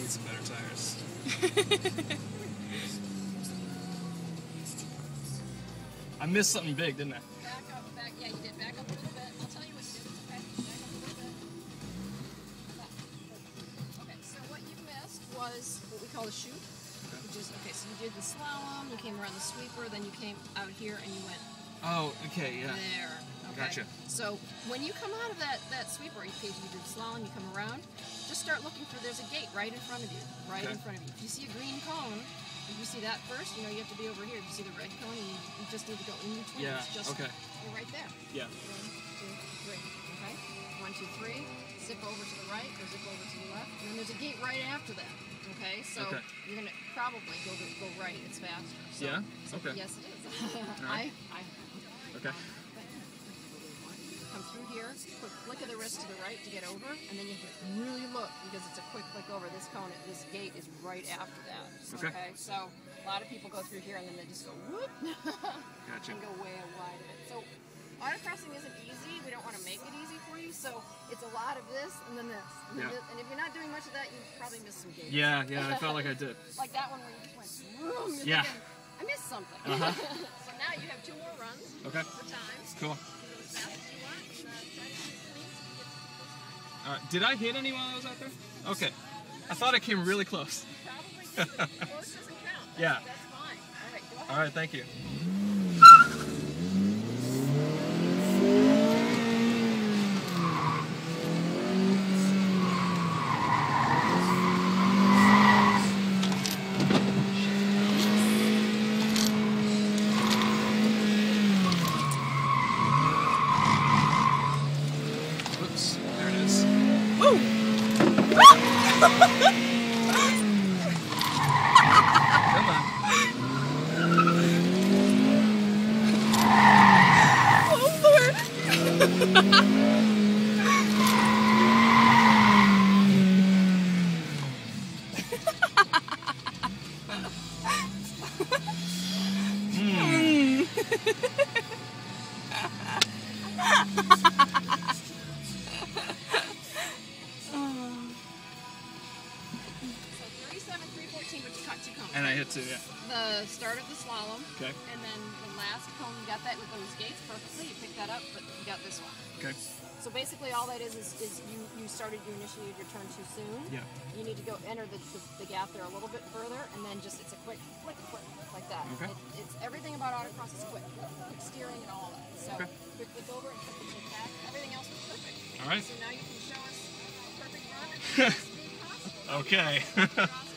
Some better tires. I missed something big, didn't I? Back up, yeah, you did. Back up a little bit. I'll tell you what you did. Okay, back up a little bit. Okay, so what you missed was what we call a chute, which is, okay, so you did the slalom, you came around the sweeper, then you came out here and you went oh, okay, yeah. there. Okay? Gotcha. So when you come out of that sweeper, you did the slalom, you come around, just start looking for, there's a gate right in front of you, in front of you. If you see a green cone, if you see that first, you know you have to be over here. If you see the red cone, you just need to go in between. Yeah, it's just, okay. You're right there. Yeah. 1, 2, 3, okay? 1, 2, 3, zip over to the right, or zip over to the left, and then there's a gate right after that, okay? So you're gonna probably go right, it's faster. So, yeah? Okay. Yes, it is. Right. Okay. Come through here, quick flick of the wrist to the right to get over, and then you have to really look because it's a quick flick over. This cone, this gate is right after that. Okay. So a lot of people go through here and then they just go whoop. Gotcha. And go way wide of it. So autocrossing isn't easy. We don't want to make it easy for you. So it's a lot of this and then this. And, this. And if you're not doing much of that, you probably missed some gates. Yeah, I felt like I did. Like that one where you just went vroom. Yeah. Thinking, I missed something. So now you have 2 more runs. Okay. For time. Cool. As fast as you want. Did I hit any while I was out there? Okay. I thought I came really close. Probably did. Close doesn't count. Yeah. That's fine. All right, go ahead. All right, thank you. And I hit 2, yeah. The start of the slalom. Okay. And then the last cone, you got that with those gates perfectly. You picked that up, but you got this one. Okay. So basically all that is you initiated your turn too soon. Yeah. You need to go enter the gap there a little bit further, and then just, it's a quick flick, like that. Okay. It's everything about autocross is quick. Quick steering and all that. So quick flick over and quick flick back. Everything else was perfect. All right. So now you can show us a perfect run at the best speed possible. Okay. Nice.